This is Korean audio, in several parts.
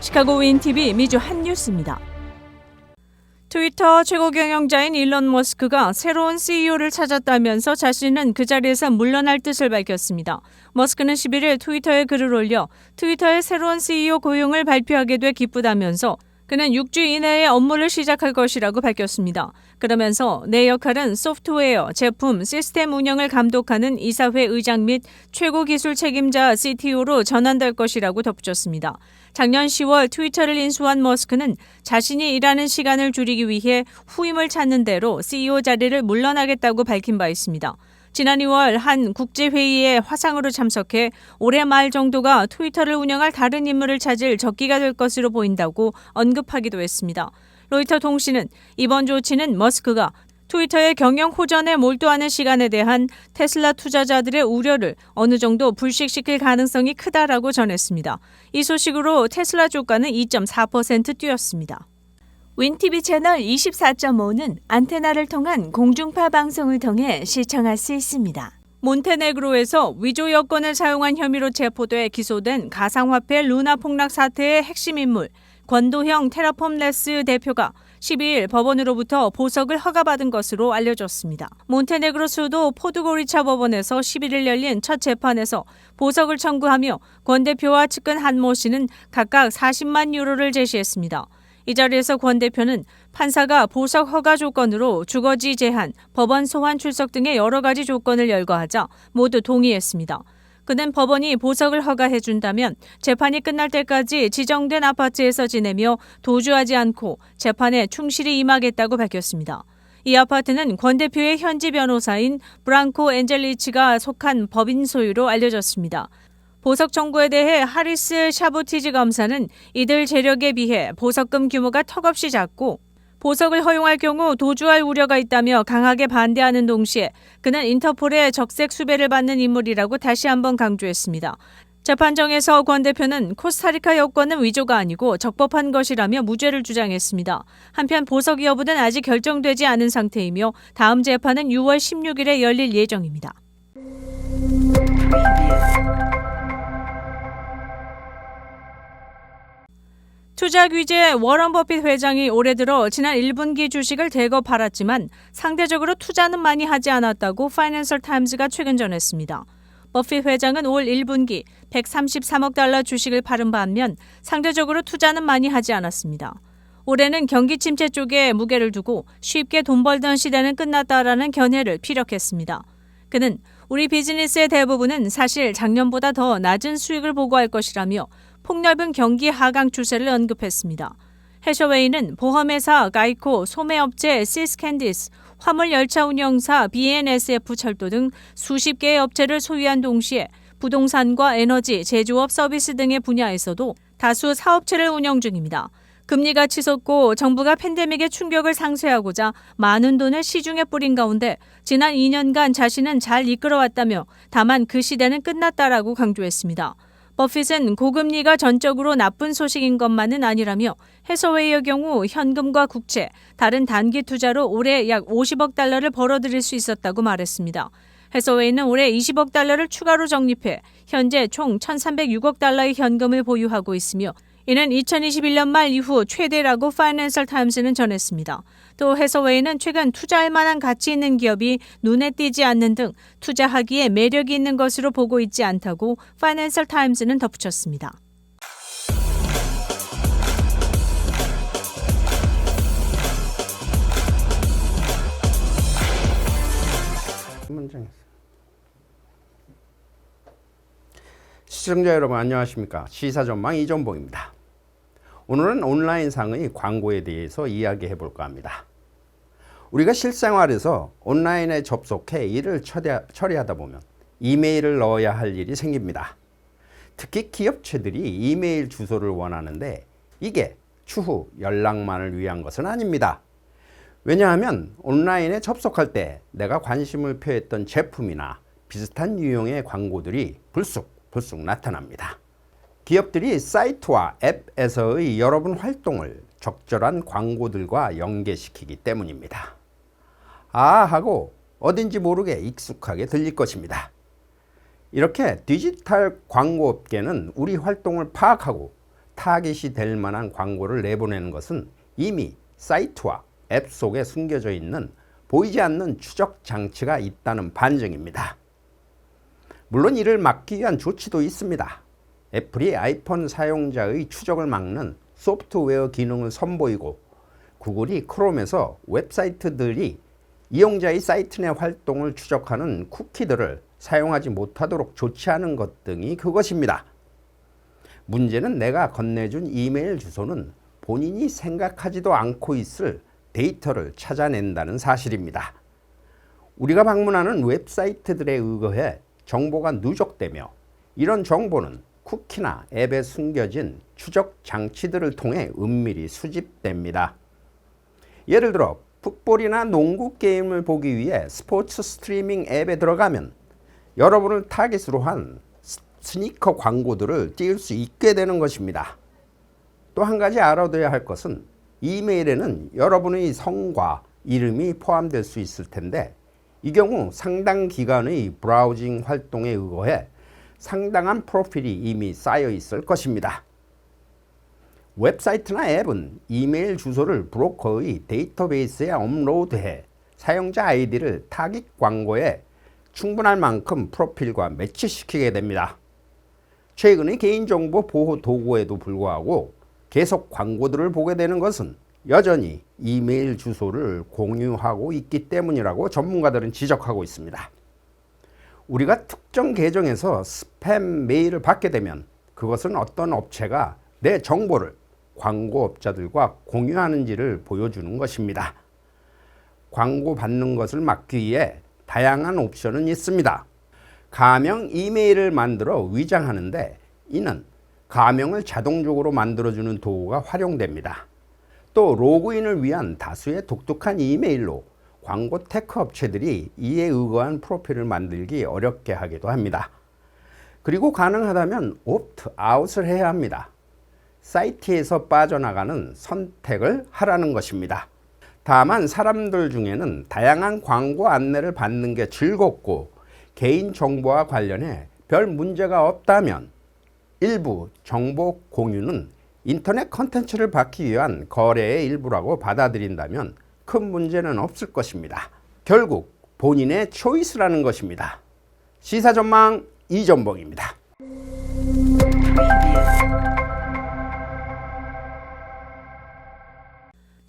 시카고 윈TV 미주 핫뉴스입니다. 트위터 최고 경영자인 일론 머스크가 새로운 CEO를 찾았다면서 자신은 그 자리에서 물러날 뜻을 밝혔습니다. 머스크는 11일 트위터에 글을 올려 트위터의 새로운 CEO 고용을 발표하게 돼 기쁘다면서 그는 6주 이내에 업무를 시작할 것이라고 밝혔습니다. 그러면서 내 역할은 소프트웨어, 제품, 시스템 운영을 감독하는 이사회 의장 및 최고 기술 책임자 CTO로 전환될 것이라고 덧붙였습니다. 작년 10월 트위터를 인수한 머스크는 자신이 일하는 시간을 줄이기 위해 후임을 찾는 대로 CEO 자리를 물러나겠다고 밝힌 바 있습니다. 지난 2월 한 국제회의에 화상으로 참석해 올해 말 정도가 트위터를 운영할 다른 인물을 찾을 적기가 될 것으로 보인다고 언급하기도 했습니다. 로이터 통신은 이번 조치는 머스크가 트위터의 경영 호전에 몰두하는 시간에 대한 테슬라 투자자들의 우려를 어느 정도 불식시킬 가능성이 크다라고 전했습니다. 이 소식으로 테슬라 주가는 2.4% 뛰었습니다. 윈TV 채널 24.5는 안테나를 통한 공중파 방송을 통해 시청할 수 있습니다. 몬테네그로에서 위조 여권을 사용한 혐의로 체포돼 기소된 가상화폐 루나 폭락 사태의 핵심 인물 권도형 테라폼레스 대표가 12일 법원으로부터 보석을 허가받은 것으로 알려졌습니다. 몬테네그로 수도 포드고리차 법원에서 11일 열린 첫 재판에서 보석을 청구하며 권 대표와 측근 한모 씨는 각각 40만 유로를 제시했습니다. 이 자리에서 권 대표는 판사가 보석 허가 조건으로 주거지 제한, 법원 소환 출석 등의 여러 가지 조건을 열거하자 모두 동의했습니다. 그는 법원이 보석을 허가해준다면 재판이 끝날 때까지 지정된 아파트에서 지내며 도주하지 않고 재판에 충실히 임하겠다고 밝혔습니다. 이 아파트는 권 대표의 현지 변호사인 브랑코 엔젤리치가 속한 법인 소유로 알려졌습니다. 보석 청구에 대해 하리스 샤부티즈 검사는 이들 재력에 비해 보석금 규모가 턱없이 작고 보석을 허용할 경우 도주할 우려가 있다며 강하게 반대하는 동시에 그는 인터폴의 적색 수배를 받는 인물이라고 다시 한번 강조했습니다. 재판정에서 권 대표는 코스타리카 여권은 위조가 아니고 적법한 것이라며 무죄를 주장했습니다. 한편 보석 여부는 아직 결정되지 않은 상태이며 다음 재판은 6월 16일에 열릴 예정입니다. 투자 규제 워런 버핏 회장이 올해 들어 지난 1분기 주식을 대거 팔았지만 상대적으로 투자는 많이 하지 않았다고 파이낸셜 타임즈가 최근 전했습니다. 버핏 회장은 올 1분기 133억 달러 주식을 팔은 반면 상대적으로 투자는 많이 하지 않았습니다. 올해는 경기 침체 쪽에 무게를 두고 쉽게 돈 벌던 시대는 끝났다라는 견해를 피력했습니다. 그는 우리 비즈니스의 대부분은 사실 작년보다 더 낮은 수익을 보고할 것이라며 폭넓은 경기 하강 추세를 언급했습니다. 해셔웨이는 보험회사 가이코, 소매업체 시스캔디스, 화물열차 운영사 BNSF 철도 등 수십 개의 업체를 소유한 동시에 부동산과 에너지, 제조업 서비스 등의 분야에서도 다수 사업체를 운영 중입니다. 금리가 치솟고 정부가 팬데믹의 충격을 상쇄하고자 많은 돈을 시중에 뿌린 가운데 지난 2년간 자신은 잘 이끌어왔다며 다만 그 시대는 끝났다라고 강조했습니다. 버핏은 고금리가 전적으로 나쁜 소식인 것만은 아니라며 해서웨이의 경우 현금과 국채, 다른 단기 투자로 올해 약 50억 달러를 벌어들일 수 있었다고 말했습니다. 해서웨이는 올해 20억 달러를 추가로 적립해 현재 총 1,306억 달러의 현금을 보유하고 있으며 이는 2021년 말 이후 최대라고 파이낸셜 타임스는 전했습니다. 또 해서웨이는 최근 투자할 만한 가치 있는 기업이 눈에 띄지 않는 등 투자하기에 매력이 있는 것으로 보고 있지 않다고 파이낸셜 타임스는 덧붙였습니다. 시청자 여러분 안녕하십니까? 시사전망 이전봉입니다. 오늘은 온라인상의 광고에 대해서 이야기해 볼까 합니다. 우리가 실생활에서 온라인에 접속해 일을 처리하다 보면 이메일을 넣어야 할 일이 생깁니다. 특히 기업체들이 이메일 주소를 원하는데 이게 추후 연락만을 위한 것은 아닙니다. 왜냐하면 온라인에 접속할 때 내가 관심을 표했던 제품이나 비슷한 유형의 광고들이 불쑥 나타납니다. 기업들이 사이트와 앱에서의 여러분 활동을 적절한 광고들과 연계시키기 때문입니다. 하고 어딘지 모르게 익숙하게 들릴 것입니다. 이렇게 디지털 광고업계는 우리 활동을 파악하고 타깃이 될 만한 광고를 내보내는 것은 이미 사이트와 앱 속에 숨겨져 있는 보이지 않는 추적 장치가 있다는 반증입니다. 물론 이를 막기 위한 조치도 있습니다. 애플이 아이폰 사용자의 추적을 막는 소프트웨어 기능을 선보이고 구글이 크롬에서 웹사이트들이 이용자의 사이트 내 활동을 추적하는 쿠키들을 사용하지 못하도록 조치하는 것 등이 그것입니다. 문제는 내가 건네준 이메일 주소는 본인이 생각하지도 않고 있을 데이터를 찾아낸다는 사실입니다. 우리가 방문하는 웹사이트들에 의거해 정보가 누적되며 이런 정보는 쿠키나 앱에 숨겨진 추적 장치들을 통해 은밀히 수집됩니다. 예를 들어 풋볼이나 농구 게임을 보기 위해 스포츠 스트리밍 앱에 들어가면 여러분을 타깃으로 한 스니커 광고들을 띄울 수 있게 되는 것입니다. 또 한 가지 알아둬야 할 것은 이메일에는 여러분의 성과 이름이 포함될 수 있을 텐데 이 경우 상당 기간의 브라우징 활동에 의거해 상당한 프로필이 이미 쌓여 있을 것입니다. 웹사이트나 앱은 이메일 주소를 브로커의 데이터베이스에 업로드해 사용자 아이디를 타깃 광고에 충분할 만큼 프로필과 매치시키게 됩니다. 최근의 개인정보 보호 도구에도 불구하고 계속 광고들을 보게 되는 것은 여전히 이메일 주소를 공유하고 있기 때문이라고 전문가들은 지적하고 있습니다. 우리가 특정 계정에서 스팸 메일을 받게 되면 그것은 어떤 업체가 내 정보를 광고업자들과 공유하는지를 보여주는 것입니다. 광고 받는 것을 막기 위해 다양한 옵션은 있습니다. 가명 이메일을 만들어 위장하는데 이는 가명을 자동적으로 만들어주는 도구가 활용됩니다. 또 로그인을 위한 다수의 독특한 이메일로 광고 테크 업체들이 이에 의거한 프로필을 만들기 어렵게 하기도 합니다. 그리고 가능하다면 옵트아웃을 해야 합니다. 사이트에서 빠져나가는 선택을 하라는 것입니다. 다만 사람들 중에는 다양한 광고 안내를 받는 게 즐겁고 개인정보와 관련해 별 문제가 없다면 일부 정보 공유는 인터넷 컨텐츠를 받기 위한 거래의 일부라고 받아들인다면 큰 문제는 없을 것입니다. 결국 본인의 초이스라는 것입니다. 시사전망 이전봉입니다.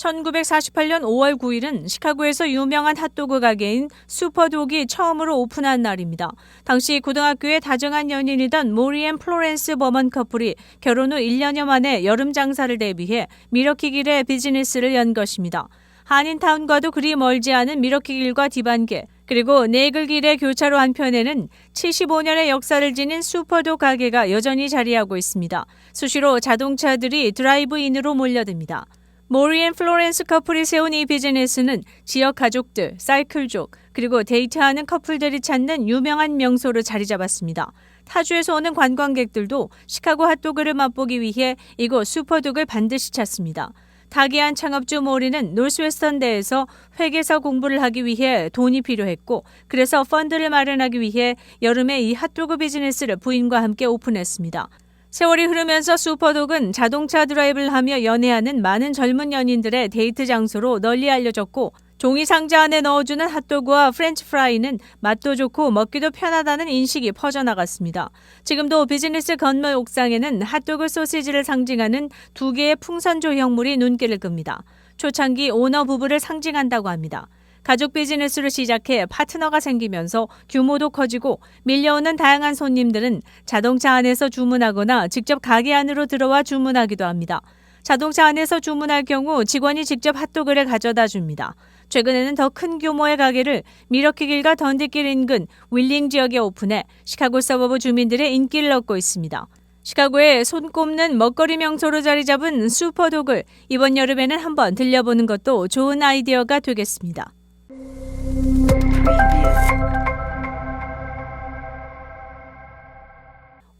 1948년 5월 9일은 시카고에서 유명한 핫도그 가게인 슈퍼독이 처음으로 오픈한 날입니다. 당시 고등학교의 다정한 연인이던 모리 앤 플로렌스 버먼 커플이 결혼 후 1년여 만에 여름 장사를 대비해 미러키길에 비즈니스를 연 것입니다. 한인타운과도 그리 멀지 않은 미러키길과 디반길, 그리고 네글길의 교차로 한편에는 75년의 역사를 지닌 슈퍼독 가게가 여전히 자리하고 있습니다. 수시로 자동차들이 드라이브인으로 몰려듭니다. 모리 앤 플로렌스 커플이 세운 이 비즈니스는 지역 가족들, 사이클족, 그리고 데이트하는 커플들이 찾는 유명한 명소로 자리 잡았습니다. 타주에서 오는 관광객들도 시카고 핫도그를 맛보기 위해 이곳 슈퍼독을 반드시 찾습니다. 타기한 창업주 모리는 노스웨스턴대에서 회계사 공부를 하기 위해 돈이 필요했고 그래서 펀드를 마련하기 위해 여름에 이 핫도그 비즈니스를 부인과 함께 오픈했습니다. 세월이 흐르면서 슈퍼독은 자동차 드라이브를 하며 연애하는 많은 젊은 연인들의 데이트 장소로 널리 알려졌고 종이 상자 안에 넣어주는 핫도그와 프렌치 프라이는 맛도 좋고 먹기도 편하다는 인식이 퍼져나갔습니다. 지금도 비즈니스 건물 옥상에는 핫도그 소시지를 상징하는 두 개의 풍선 조형물이 눈길을 끕니다. 초창기 오너 부부를 상징한다고 합니다. 가족 비즈니스를 시작해 파트너가 생기면서 규모도 커지고 밀려오는 다양한 손님들은 자동차 안에서 주문하거나 직접 가게 안으로 들어와 주문하기도 합니다. 자동차 안에서 주문할 경우 직원이 직접 핫도그를 가져다 줍니다. 최근에는 더 큰 규모의 가게를 미러키길과 던디길 인근 윌링 지역에 오픈해 시카고 서버브 주민들의 인기를 얻고 있습니다. 시카고의 손꼽는 먹거리 명소로 자리 잡은 슈퍼독을 이번 여름에는 한번 들려보는 것도 좋은 아이디어가 되겠습니다.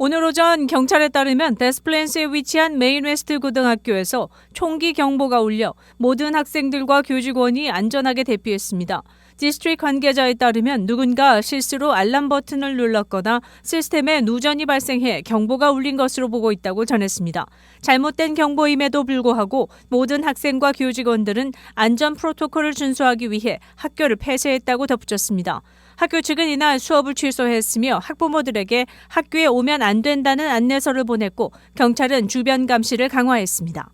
오늘 오전 경찰에 따르면 데스플랜스에 위치한 메인웨스트 고등학교에서 총기 경보가 울려 모든 학생들과 교직원이 안전하게 대피했습니다. 디스트릭 관계자에 따르면 누군가 실수로 알람 버튼을 눌렀거나 시스템에 누전이 발생해 경보가 울린 것으로 보고 있다고 전했습니다. 잘못된 경보임에도 불구하고 모든 학생과 교직원들은 안전 프로토콜을 준수하기 위해 학교를 폐쇄했다고 덧붙였습니다. 학교 측은 이날 수업을 취소했으며 학부모들에게 학교에 오면 안 된다는 안내서를 보냈고 경찰은 주변 감시를 강화했습니다.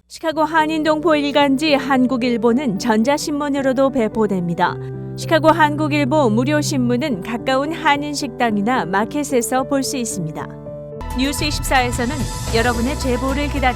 시카고 한인동포 일간지 한국일보는 전자신문으로도 배포됩니다. 시카고 한국일보 무료신문은 가까운 한인식당이나 마켓에서 볼 수 있습니다. 뉴스24에서는 여러분의 제보를 기다립니다.